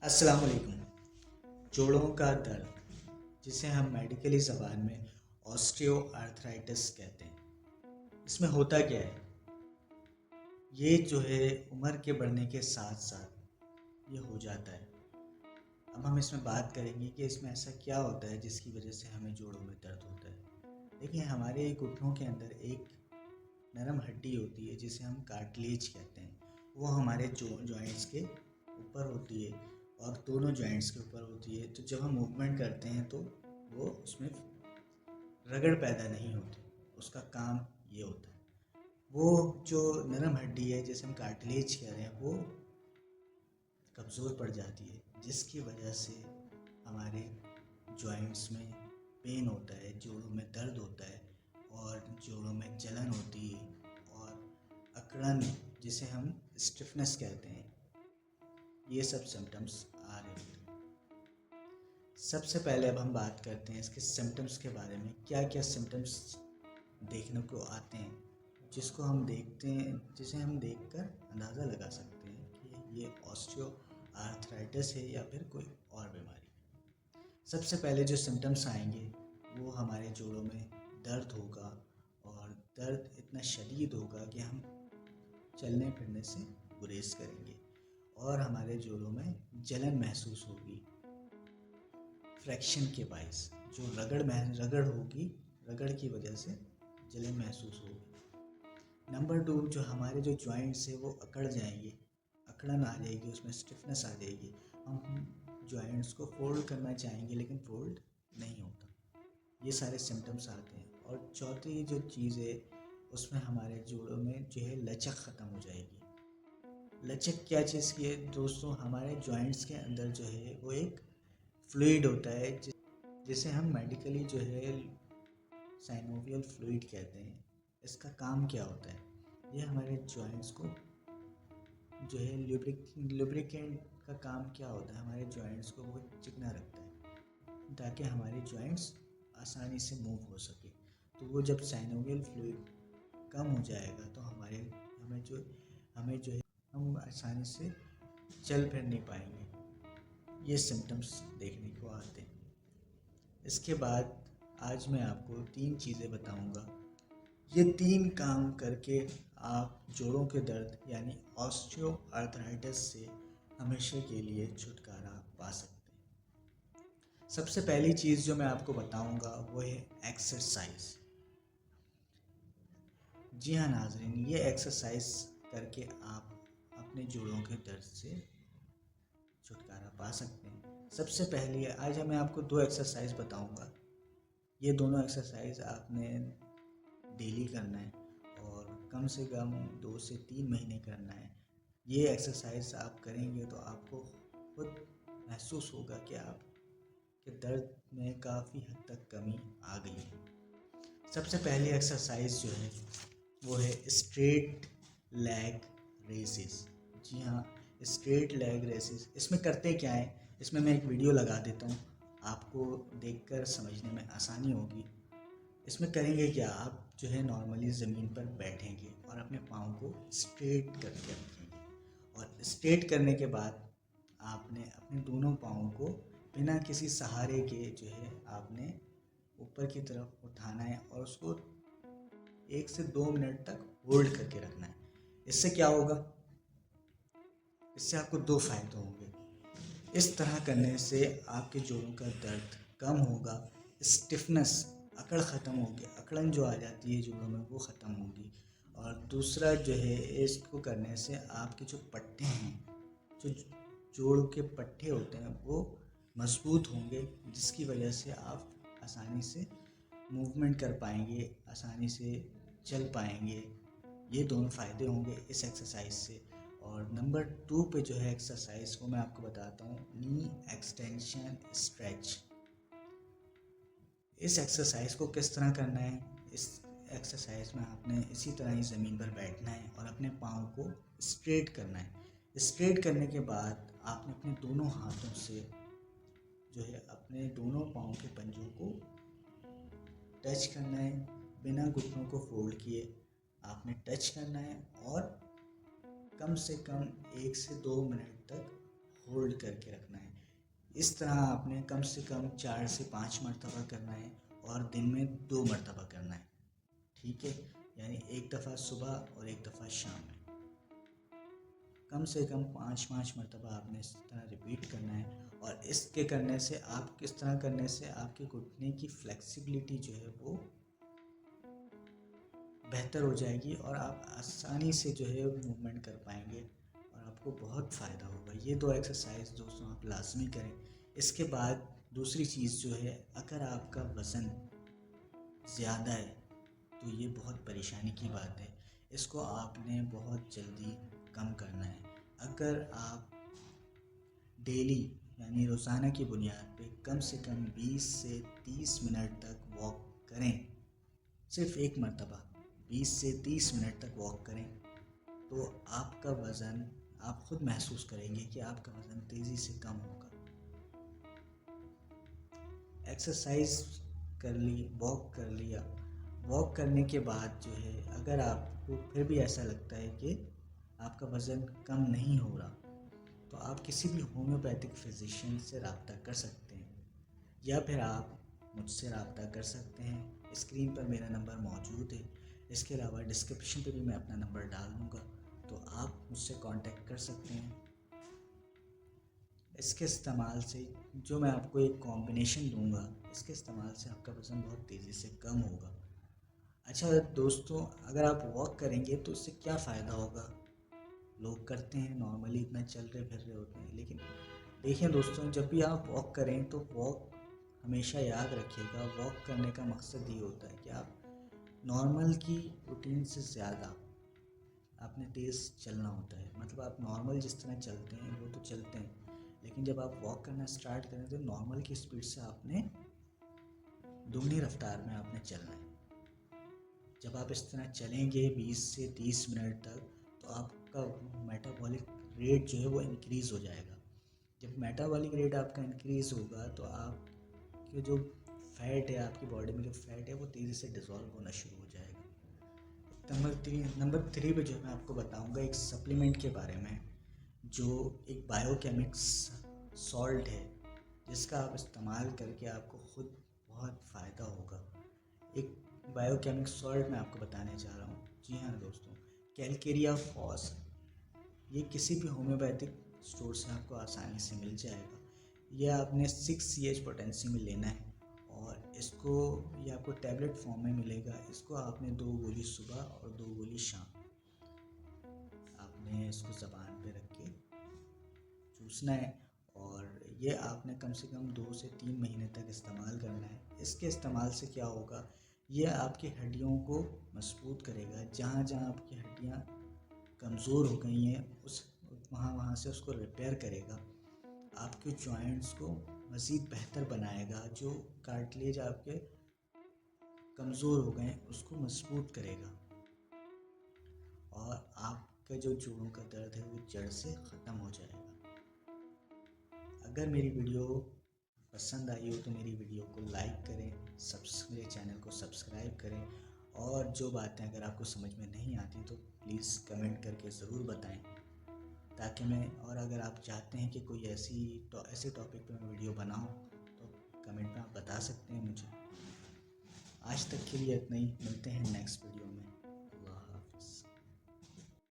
अस्सलाम वालेकुम। जोड़ों का दर्द, जिसे हम मेडिकली ज़बान में ऑस्टियो आर्थराइटिस कहते हैं, इसमें होता क्या है? ये जो है उम्र के बढ़ने के साथ साथ ये हो जाता है। अब हम इसमें बात करेंगे कि इसमें ऐसा क्या होता है जिसकी वजह से हमें जोड़ों में दर्द होता है। देखिए, हमारे घुटनों के अंदर एक नरम हड्डी होती है जिसे हम कार्टिलेज कहते हैं। वो हमारे जॉइंट्स के ऊपर होती है और दोनों जॉइंट्स के ऊपर होती है। तो जब हम मूवमेंट करते हैं तो वो उसमें रगड़ पैदा नहीं होती। उसका काम ये होता है। वो जो नरम हड्डी है जिसे हम कार्टिलेज कह रहे हैं, वो कमज़ोर पड़ जाती है, जिसकी वजह से हमारे जॉइंट्स में पेन होता है, जोड़ों में दर्द होता है और जोड़ों में जलन होती है और अकड़न, जिसे हम स्टिफनेस कहते हैं, ये सब सिम्टम्स आ रहे होते हैं। सबसे पहले अब हम बात करते हैं इसके सिम्टम्स के बारे में। क्या क्या सिम्टम्स देखने को आते हैं जिसको हम देखते हैं, जिसे हम देखकर अंदाज़ा लगा सकते हैं कि ये ऑस्टियो आर्थराइटिस है या फिर कोई और बीमारी। सबसे पहले जो सिम्टम्स आएंगे वो हमारे जोड़ों में दर्द होगा और दर्द इतना शदीद होगा कि हम चलने फिरने से गुरेज करेंगे और हमारे जोड़ों में जलन महसूस होगी। फ्रैक्शन के बायस जो रगड़ होगी, रगड़ की वजह से जलन महसूस होगी। नंबर 2, जो हमारे जो जॉइंट्स है वो अकड़ जाएंगे, अकड़न आ जाएगी, उसमें स्टिफनेस आ जाएगी। हम जॉइंट्स को फोल्ड करना चाहेंगे लेकिन फोल्ड नहीं होता। ये सारे सिम्टम्स आते हैं। और चौथी जो चीज़ है उसमें हमारे जोड़ों में जो है लचक ख़त्म हो जाएगी। लचक क्या चीज़ की है दोस्तों? हमारे जॉइंट्स के अंदर जो है वो एक फ्लूइड होता है जिसे हम मेडिकली जो है साइनोवियल फ्लूइड कहते हैं। इसका काम क्या होता है? ये हमारे जॉइंट्स को जो है लुब्रिकेंट का काम क्या होता है? हमारे जॉइंट्स को बहुत चिकना रखता है ताकि हमारे जॉइंट्स आसानी से मूव हो सके। तो वो जब साइनोवियल फ्लूइड कम हो जाएगा तो हमें जो है हम आसानी से चल फिर नहीं पाएंगे। ये सिम्टम्स देखने को आते हैं। इसके बाद आज मैं आपको 3 चीज़ें बताऊंगा। ये 3 काम करके आप जोड़ों के दर्द यानी ऑस्टियो आर्थराइटिस से हमेशा के लिए छुटकारा पा सकते हैं। सबसे पहली चीज़ जो मैं आपको बताऊंगा वो है एक्सरसाइज। जी हाँ नाज़रीन, ये एक्सरसाइज करके आप अपने जोड़ों के दर्द से छुटकारा पा सकते हैं। सबसे पहले आज मैं आपको 2 एक्सरसाइज बताऊंगा। ये दोनों एक्सरसाइज आपने डेली करना है और कम से कम 2 से 3 महीने करना है। ये एक्सरसाइज आप करेंगे तो आपको खुद महसूस होगा कि आपके दर्द में काफ़ी हद तक कमी आ गई है। सबसे पहली एक्सरसाइज जो है वो है स्ट्रेट लेग रेसेस। जी हाँ, स्ट्रेट लेग रेसेस। इसमें करते क्या है, इसमें मैं एक वीडियो लगा देता हूँ, आपको देखकर समझने में आसानी होगी। इसमें करेंगे क्या, आप जो है नॉर्मली ज़मीन पर बैठेंगे और अपने पाँव को स्ट्रेट करके रखेंगे और स्ट्रेट करने के बाद आपने अपने दोनों पाँव को बिना किसी सहारे के जो है आपने ऊपर की तरफ उठाना है और उसको 1 से 2 मिनट तक होल्ड करके रखना है। इससे क्या होगा? इससे आपको 2 फायदे होंगे। इस तरह करने से आपके जोड़ों का दर्द कम होगा, स्टिफनेस, अकड़ ख़त्म होगी, अकड़न जो आ जाती है जोड़ों में वो ख़त्म होगी। और दूसरा जो है, इसको करने से आपके जो पट्टे हैं, जो जोड़ के पट्टे होते हैं, वो मजबूत होंगे, जिसकी वजह से आप आसानी से मूवमेंट कर पाएंगे, आसानी से चल पाएंगे। ये दोनों फ़ायदे होंगे इस एक्सरसाइज से। और नंबर 2 पे जो है एक्सरसाइज वो मैं आपको बताता हूँ, नी एक्सटेंशन स्ट्रेच। इस एक्सरसाइज को किस तरह करना है? इस एक्सरसाइज में आपने इसी तरह ही ज़मीन पर बैठना है और अपने पाँव को स्ट्रेट करना है। स्ट्रेट करने के बाद आपने अपने दोनों हाथों से जो है अपने दोनों पाँव के पंजों को टच करना है, बिना घुटनों को फोल्ड किए आपने टच करना है और कम से कम 1 से 2 मिनट तक होल्ड करके रखना है। इस तरह आपने कम से कम 4 से 5 मरतबा करना है और दिन में 2 मरतबा करना है, ठीक है। यानी एक दफ़ा सुबह और एक दफ़ा शाम में। कम से कम 5-5 मरतबा आपने इस तरह रिपीट करना है। और इसके करने से आप किस तरह करने से आपके घुटने की फ्लेक्सिबिलिटी जो है वो बेहतर हो जाएगी और आप आसानी से जो है मूवमेंट कर पाएंगे और आपको बहुत फ़ायदा होगा। ये 2 एक्सरसाइज दोस्तों आप लाजमी करें। इसके बाद दूसरी चीज़ जो है, अगर आपका वज़न ज़्यादा है तो ये बहुत परेशानी की बात है। इसको आपने बहुत जल्दी कम करना है। अगर आप डेली यानी रोज़ाना की बुनियाद पे कम से कम 20 से 30 मिनट तक वॉक करें, सिर्फ एक मरतबा 20 से 30 मिनट तक वॉक करें, तो आपका वज़न, आप खुद महसूस करेंगे कि आपका वज़न तेज़ी से कम होगा। एक्सरसाइज कर ली, वॉक कर लिया, वॉक करने के बाद जो है अगर आपको फिर भी ऐसा लगता है कि आपका वज़न कम नहीं हो रहा, तो आप किसी भी होम्योपैथिक फिजिशियन से रब्ता कर सकते हैं या फिर आप मुझसे रब्ता कर सकते हैं। स्क्रीन पर मेरा नंबर मौजूद है। इसके अलावा डिस्क्रिप्शन पे भी मैं अपना नंबर डाल दूँगा, तो आप मुझसे कांटेक्ट कर सकते हैं। इसके इस्तेमाल से जो मैं आपको एक कॉम्बिनेशन दूंगा, इसके इस्तेमाल से आपका वज़न बहुत तेज़ी से कम होगा। अच्छा दोस्तों, अगर आप वॉक करेंगे तो इससे क्या फ़ायदा होगा? लोग करते हैं नॉर्मली, इतना चल रहे फिर रहे होते हैं, लेकिन देखिए दोस्तों, जब भी आप वॉक करें तो वॉक हमेशा याद रखिएगा, वॉक करने का मकसद ये होता है कि आप नॉर्मल की रूटीन से ज़्यादा आपने तेज़ चलना होता है। मतलब आप नॉर्मल जिस तरह चलते हैं वो तो चलते हैं, लेकिन जब आप वॉक करना स्टार्ट करें तो नॉर्मल की स्पीड से आपने दुगनी रफ्तार में आपने चलना है। जब आप इस तरह चलेंगे 20 से 30 मिनट तक, तो आपका मेटाबॉलिक रेट जो है वो इंक्रीज़ हो जाएगा। जब मेटाबॉलिक रेट आपका इंक्रीज़ होगा तो आपके जो फैट है, आपकी बॉडी में जो फैट है वो तेज़ी से डिज़ोल्व होना शुरू हो जाएगा। नंबर 3 पे जो मैं आपको बताऊंगा एक सप्लीमेंट के बारे में, जो एक बायोकेमिक्स सॉल्ट है, जिसका आप इस्तेमाल करके आपको खुद बहुत फ़ायदा होगा। एक बायोकेमिक सॉल्ट मैं आपको बताने जा रहा हूँ। जी हाँ दोस्तों, कैलकेरिया फॉस। ये किसी भी होम्योपैथिक स्टोर से आपको आसानी से मिल जाएगा। ये आपने 6 CH पोटेंसी में लेना है और इसको, ये आपको टैबलेट फॉर्म में मिलेगा। इसको आपने 2 गोली सुबह और 2 गोली शाम आपने इसको ज़बान पे रख के चूसना है और ये आपने कम से कम 2 से 3 महीने तक इस्तेमाल करना है। इसके इस्तेमाल से क्या होगा, ये आपकी हड्डियों को मजबूत करेगा। जहाँ जहाँ आपकी हड्डियाँ कमज़ोर हो गई हैं उस वहाँ से उसको रिपेयर करेगा। आपके जॉइंट्स को मज़ीद बेहतर बनाएगा। जो कार्टिलेज आपके कमज़ोर हो गए हैं उसको मजबूत करेगा और आपके जो जोड़ों का दर्द है वो जड़ से ख़त्म हो जाएगा। अगर मेरी वीडियो पसंद आई हो तो मेरी वीडियो को लाइक करें, मेरे चैनल को सब्सक्राइब करें और जो बातें अगर आपको समझ में नहीं आती तो प्लीज़ कमेंट करके ज़रूर बताएं, ताकि मैं, और अगर आप चाहते हैं कि कोई ऐसे टॉपिक पे मैं वीडियो बनाऊं तो कमेंट में आप बता सकते हैं मुझे। आज तक के लिए इतना ही, मिलते हैं नेक्स्ट वीडियो में।